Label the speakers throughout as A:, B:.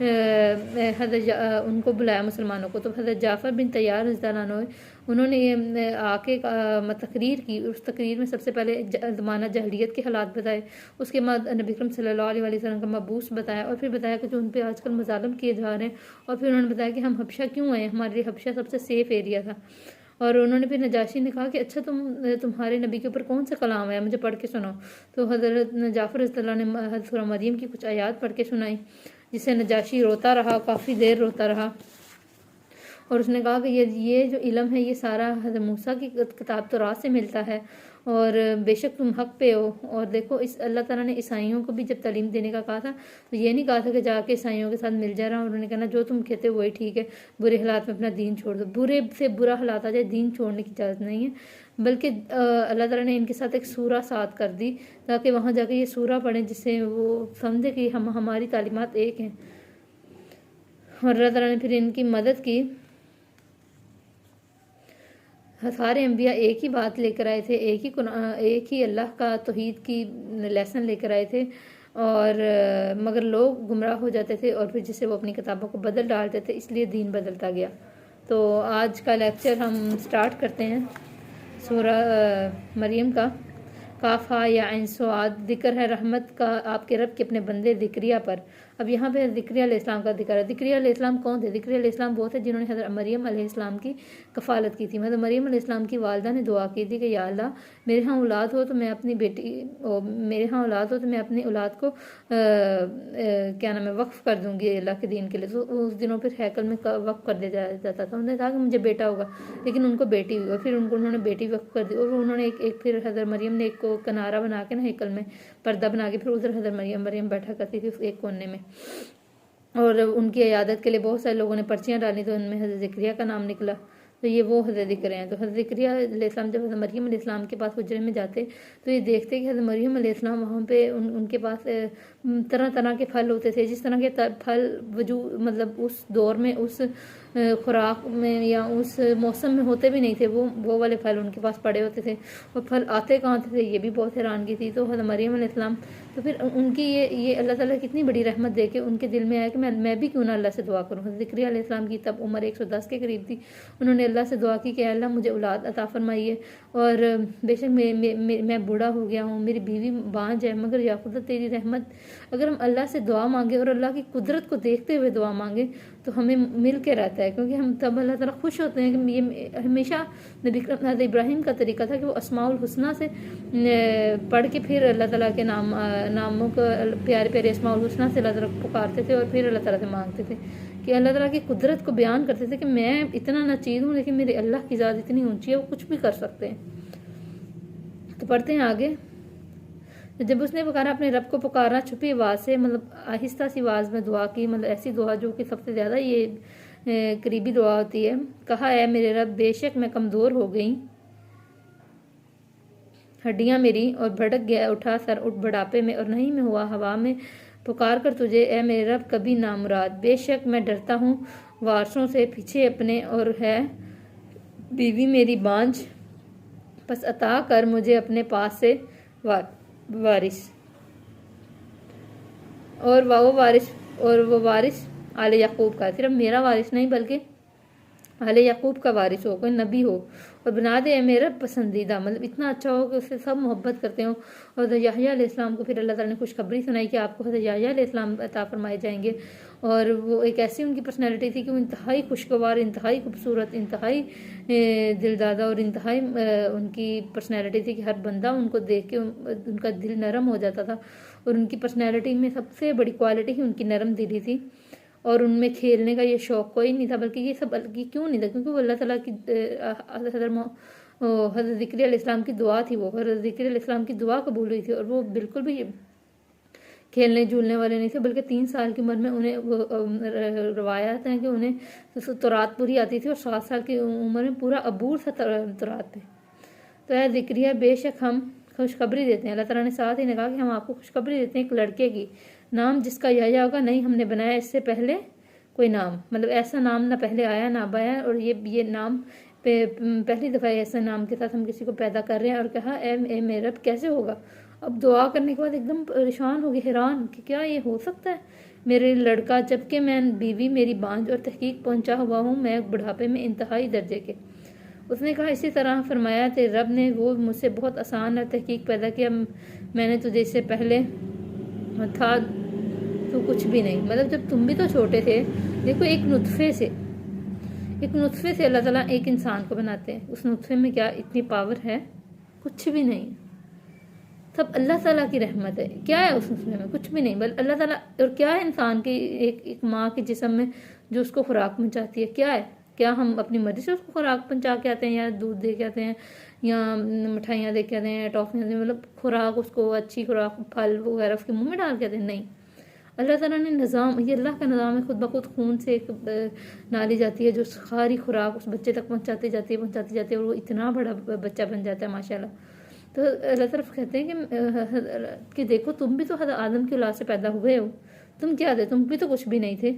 A: ان کو بلایا مسلمانوں کو، تو حضرت جعفر بن طیار رضی اللہ عنہ انہوں نے آ کے تقریر کی. اس تقریر میں سب سے پہلے زمانہ جاہلیت کے حالات بتائے، اس کے بعد نبی اکرم صلی اللہ علیہ وسلم کا مبعوث بتایا، اور پھر بتایا کہ جو ان پہ آج کل مظالم کیے جا رہے ہیں، اور پھر انہوں نے بتایا کہ ہم حبشہ کیوں آئے، ہمارے لیے حبشہ سب سے سیف ایریا تھا. اور انہوں نے پھر نجاشی نے کہا کہ اچھا تمہارے نبی کے اوپر کون سا کلام آیا، مجھے پڑھ کے سناؤ. تو حضرت جعفر رضی اللہ نے حضرت سورہ مریم کی کچھ آیات پڑھ کے سنائی، جس سے نجاشی روتا رہا، کافی دیر روتا رہا. اور اس نے کہا کہ یہ جو علم ہے یہ سارا حضرت موسیٰ کی کتاب تورات سے ملتا ہے، اور بے شک تم حق پہ ہو. اور دیکھو اللہ تعالیٰ نے عیسائیوں کو بھی جب تعلیم دینے کا کہا تھا تو یہ نہیں کہا تھا کہ جا کے عیسائیوں کے ساتھ مل جا رہا، اور انہوں نے کہنا جو تم کہتے ہو وہی ٹھیک ہے، برے حالات میں اپنا دین چھوڑ دو. برے سے برا حالات آ جائے دین چھوڑنے کی اجازت نہیں ہے، بلکہ اللہ تعالیٰ نے ان کے ساتھ ایک سورہ ساتھ کر دی تاکہ وہاں جا کے یہ سورہ پڑھیں، جس سے وہ سمجھے کہ ہماری تعلیمات ایک ہیں. اور اللہ تعالیٰ نے پھر ان کی مدد کی. سارے انبیاء ایک ہی بات لے کر آئے تھے، ایک ہی اللہ کا توحید کی لیسن لے کر آئے تھے، اور مگر لوگ گمراہ ہو جاتے تھے اور پھر جسے وہ اپنی کتابوں کو بدل ڈالتے تھے، اس لیے دین بدلتا گیا. تو آج کا لیکچر ہم سٹارٹ کرتے ہیں سورہ مریم کا. کاف ہا یا عین صاد، ذکر ہے رحمت کا آپ کے رب کے اپنے بندے ذکریہ پر. اب یہاں پہ ذکریہ علیہ السلام کا ذکر ہے. ذکریہ علیہ السلام کون تھے؟ ذکریہ علیہ السلام وہ تھے جنہوں نے حضرت مریم علیہ السلام کی کفالت کی تھی. حضرت مریم علیہ السلام کی والدہ نے دعا کی تھی کہ یا اللہ میرے ہاں اولاد ہو تو میں اپنی اولاد کو کیا نام ہے وقف کر دوں گی اللہ کے دین کے لیے. تو اس دنوں پھر ہیکل میں وقف کر دیا جاتا تھا. انہوں نے کہا کہ مجھے بیٹا ہوگا، لیکن ان کو بیٹی ہوئی، اور پھر انہوں نے بیٹی وقف کر دی. اور انہوں نے ایک پھر حضرت مریم نے ایک کنارہ بنا کے نا ہیکل میں پردہ بنا کے پھر ادھر حضرت مریم بیٹھا کرتی تھی اس ایک کونے میں. اور ان کی عیادت کے لیے بہت سارے لوگوں نے پرچیاں ڈالی تو ان میں حضرت ذکریہ کا نام نکلا. تو یہ وہ حضرت ذکر ہیں. تو حضرت ذکریہ علیہ السلام جب حضرت مریم علیہ السلام کے پاس حجرے میں جاتے تو یہ دیکھتے کہ حضرت مریم علیہ السلام وہاں پہ ان کے پاس طرح طرح کے پھل ہوتے تھے، جس طرح کے پھل وجود مطلب اس دور میں اس خوراک میں یا اس موسم میں ہوتے بھی نہیں تھے، وہ والے پھل ان کے پاس پڑے ہوتے تھے. اور پھل آتے کہاں تھے یہ بھی بہت حیرانگی تھی. تو حضرت مریم علیہ السلام تو پھر ان کی یہ اللہ تعالیٰ کتنی بڑی رحمت دے کے ان کے دل میں آیا کہ میں بھی کیوں نہ اللہ سے دعا کروں. حضرت ذکریہ علیہ السلام کی تب عمر 110 کے قریب تھی. انہوں نے اللہ سے دعا کی کہ اللہ مجھے اولاد عطا فرمائیے، اور بے شک میں بوڑھا ہو گیا ہوں، میری بیوی بانجھ ہے، مگر یا خدا تیری رحمت. اگر ہم اللہ سے دعا مانگے اور اللہ کی قدرت کو دیکھتے ہوئے دعا مانگے تو ہمیں مل کے رہتا ہے، کیونکہ ہم تب اللہ تعالیٰ خوش ہوتے ہیں. کہ یہ ہمیشہ نبی حضرت ابراہیم کا طریقہ تھا کہ وہ اسماء الحسنہ سے پڑھ کے پھر اللہ تعالیٰ کے ناموں کو پیارے پیارے اسماء الحسنہ سے اللہ تعالیٰ کو پکارتے تھے اور پھر اللہ تعالیٰ سے مانگتے تھے، کہ اللہ تعالیٰ کی قدرت کو بیان کرتے تھے کہ میں اتنا ناچیز ہوں لیکن میرے اللہ کی ذات اتنی اونچی ہے، وہ کچھ بھی کر سکتے ہیں. تو پڑھتے ہیں آگے. جب اس نے پکارا اپنے رب کو پکارا چھپی آواز سے، مطلب آہستہ سی آواز میں دعا کی، مطلب ایسی دعا جو کہ سب سے زیادہ یہ قریبی دعا ہوتی ہے. کہا اے میرے رب بے شک میں کمزور ہو گئی، ہڈیاں میری اور بھڑک گیا اٹھا سر اٹھ بڑھاپے میں، اور نہیں میں ہوا ہوا میں پکار کر تجھے اے میرے رب کبھی نامراد. بے شک میں ڈرتا ہوں وارثوں سے پیچھے اپنے، اور ہے بیوی میری بانجھ، پس عطا کر مجھے اپنے پاس سے وارث. اور وہ وارث آل یعقوب کا، صرف میرا وارث نہیں بلکہ آل یعقوب کا وارث ہو، کوئی نبی ہو. اور بنا دے اے میرا پسندیدہ، مطلب اتنا اچھا ہو کہ اس سے سب محبت کرتے ہوں. اور حضرت یحییٰ علیہ السلام کو پھر اللہ تعالیٰ نے خوشخبری سنائی کہ آپ کو حضرت یحییٰ علیہ السلام عطا فرمائے جائیں گے. اور وہ ایک ایسی ان کی پرسنالٹی تھی کہ وہ انتہائی خوشگوار، انتہائی خوبصورت، انتہائی دلدادہ، اور انتہائی ان کی پرسنالٹی تھی کہ ہر بندہ ان کو دیکھ کے ان کا دل نرم ہو جاتا تھا. اور ان کی پرسنالٹی میں سب سے بڑی کوالٹی ہی ان کی نرم دلی تھی، اور ان میں کھیلنے کا یہ شوق کوئی نہیں تھا. بلکہ یہ سب کیوں نہیں تھا؟ کیونکہ وہ اللہ تعالیٰ کی حضرت ذکریہ علیہ السلام کی دعا تھی. وہ حضرت ذکریہ علیہ السلام کی دعا قبول ہوئی تھی، اور وہ بالکل بھی کھیلنے جھولنے والے نہیں تھے. بلکہ 3 سال کی عمر میں انہیں روایات ہیں کہ انہیں تورات پوری آتی تھی، اور 7 سال کی عمر میں پورا عبور تھا تورات پہ. تو اے ذکریہ بے شک ہم خوشخبری دیتے ہیں. اللہ تعالیٰ نے ساتھ ہی نے کہا کہ ہم آپ کو خوشخبری دیتے ہیں ایک لڑکے کی، نام جس کا یحییٰ ہوگا. نہیں ہم نے بنایا اس سے پہلے کوئی نام، مطلب ایسا نام نہ پہلے آیا نہ اب آیا، اور یہ نام پہلی دفعہ ایسے نام کے ساتھ ہم کسی کو پیدا کر رہے ہیں. اور کہا اے میرے رب کیسے ہوگا؟ اب دعا کرنے کے بعد ایک دم پریشان ہو گئی، حیران کہ کیا یہ ہو سکتا ہے، میرے لڑکا جبکہ میں بیوی میری بانجھ اور تحقیق پہنچا ہوا ہوں، میں بڑھاپے میں انتہائی درجے کے۔ اس نے کہا اسی طرح فرمایا تھے رب نے، وہ مجھ سے بہت آسان اور تحقیق پیدا کیا، میں نے تجھے اس سے پہلے تھا تو کچھ بھی نہیں۔ مطلب جب تم بھی تو چھوٹے تھے، دیکھو ایک نطفے سے اللہ تعالیٰ ایک انسان کو بناتے ہیں، اس نطفے میں کیا اتنی پاور ہے؟ کچھ بھی نہیں، سب اللہ تعالیٰ کی رحمت ہے۔ کیا ہے اس نطفے میں؟ کچھ بھی نہیں، بل اللہ تعالیٰ۔ اور کیا ہے انسان کی ایک ماں کے جسم میں جو اس کو خوراک پہنچاتی ہے؟ کیا ہے؟ کیا ہم اپنی مرضی سے اس کو خوراک پہنچا کے آتے ہیں، یا دودھ دے کے آتے ہیں، یا مٹھائیاں دے کے آتے ہیں، ٹافیاں دے، مطلب خوراک اس کو اچھی خوراک پھل وغیرہ اس کے منہ میں ڈال کے آتے ہیں؟ نہیں، اللہ تعالیٰ نے نظام، یہ اللہ کا نظام ہے، خود بخود خون سے ایک نالی جاتی ہے جو ساری خوراک اس بچے تک پہنچاتی جاتی ہے اور وہ اتنا بڑا بچہ بن جاتا ہے ماشاءاللہ۔ تو اللہ تعالیٰ کہتے ہیں کہ دیکھو تم بھی تو حضرت آدم کی اولاد سے پیدا ہوئے ہو، تم کیا تھے؟ تم بھی تو کچھ بھی نہیں تھے،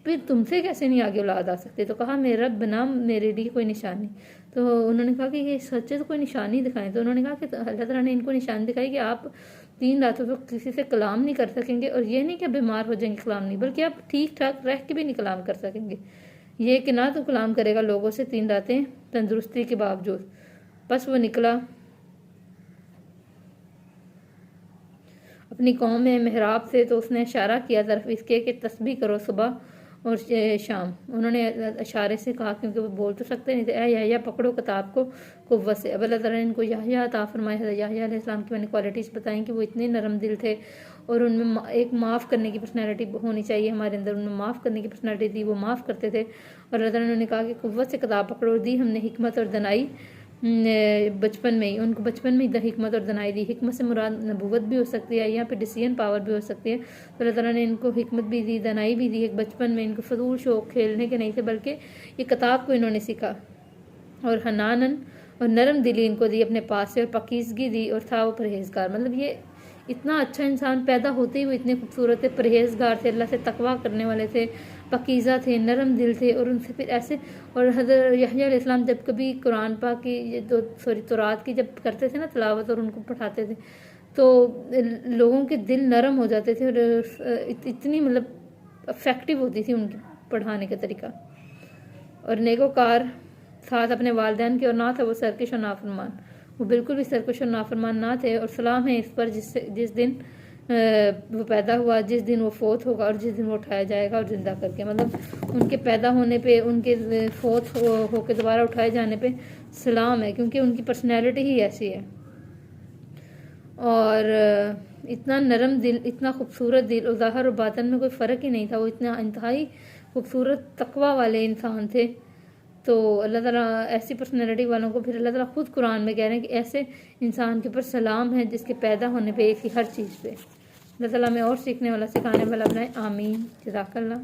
A: پھر تم سے کیسے نہیں آگے اولاد آ سکتے؟ تو کہا میرا بنا میرے لیے کوئی نشانی۔ تو انہوں نے کہا کہ یہ سچے، تو کوئی نشانی دکھائیں۔ تو انہوں نے کہا کہ اللہ تعالیٰ نے ان کو نشانی دکھائی کہ آپ 3 راتوں تک کسی سے کلام نہیں کر سکیں گے، اور یہ نہیں کہ بیمار ہو جائیں گے کلام نہیں، بلکہ آپ ٹھیک ٹھاک رہ کے بھی نہیں کلام کر سکیں گے۔ یہ کہ نہ تو کلام کرے گا لوگوں سے 3 راتیں تندرستی کے باوجود۔ بس وہ نکلا اپنی قوم میں محراب سے، تو اس نے اشارہ کیا طرف اس کے کہ تسبیح کرو صبح اور شام۔ انہوں نے اشارے سے کہا کیونکہ وہ بول تو سکتے نہیں تھے، اے یحییٰ پکڑو کتاب کو قوت سے۔ اب اللہ تعالیٰ نے ان کو یحییٰ عطا فرمائے۔ حضرت یحییٰ علیہ السلام کی میں نے کوالٹیز بتائیں کہ وہ اتنے نرم دل تھے، اور ان میں ایک معاف کرنے کی پرسنالٹی ہونی چاہیے ہمارے اندر، ان میں معاف کرنے کی پرسنالٹی تھی، وہ معاف کرتے تھے۔ اور اللہ تعالیٰ نے کہا کہ قوت سے کتاب پکڑو، اور دی ہم نے حکمت اور دنائی بچپن میں ہی، ان کو بچپن میں ہی حکمت اور دنائی دی۔ حکمت سے مراد نبوت بھی ہو سکتی ہے، یہاں پہ ڈیسیژن پاور بھی ہو سکتی ہے۔ تو اللہ تعالیٰ نے ان کو حکمت بھی دی، دنائی بھی دی۔ ایک بچپن میں ان کو فضول شوق کھیلنے کے نہیں تھے، بلکہ یہ کتاب کو انہوں نے سیکھا، اور حنانن اور نرم دلی ان کو دی اپنے پاس سے، اور پاکیزگی دی، اور تھا وہ پرہیزگار۔ مطلب یہ اتنا اچھا انسان پیدا ہوتے ہی وہ اتنے خوبصورت تھے، پرہیزگار تھے، اللہ سے تقویٰ کرنے والے تھے، پاکیزہ تھے، نرم دل تھے، اور ان سے پھر ایسے۔ اور حضرت یحییٰ علیہ السلام جب کبھی قرآن پاک کی تورات کی جب کرتے تھے نا تلاوت، اور ان کو پڑھاتے تھے، تو لوگوں کے دل نرم ہو جاتے تھے، اور اتنی مطلب افیکٹو ہوتی تھی ان کی پڑھانے کا طریقہ۔ اور نیکوکار ساتھ اپنے والدین کے، اور نہ تھا وہ سرکش اور نافرمان، وہ بالکل بھی سرکش اور نافرمان نہ تھے۔ اور سلام ہے اس پر جس دن وہ پیدا ہوا، جس دن وہ فوت ہوگا، اور جس دن وہ اٹھایا جائے گا اور زندہ کر کے۔ مطلب ان کے پیدا ہونے پہ، ان کے فوت ہو کے دوبارہ اٹھائے جانے پہ سلام ہے، کیونکہ ان کی پرسنالٹی ہی ایسی ہے۔ اور اتنا نرم دل، اتنا خوبصورت دل، اور ظاہر اور باطن میں کوئی فرق ہی نہیں تھا، وہ اتنا انتہائی خوبصورت تقویٰ والے انسان تھے۔ تو اللہ تعالیٰ ایسی پرسنالٹی والوں کو پھر اللہ تعالیٰ خود قرآن میں کہہ رہے ہیں کہ ایسے انسان کے اوپر سلام ہے جس کے پیدا ہونے پہ، ایک ہی ہر چیز پہ۔ اللہ تعالیٰ میں اور سیکھنے والا سکھانے والا بنائے، آمین، جزاک اللہ۔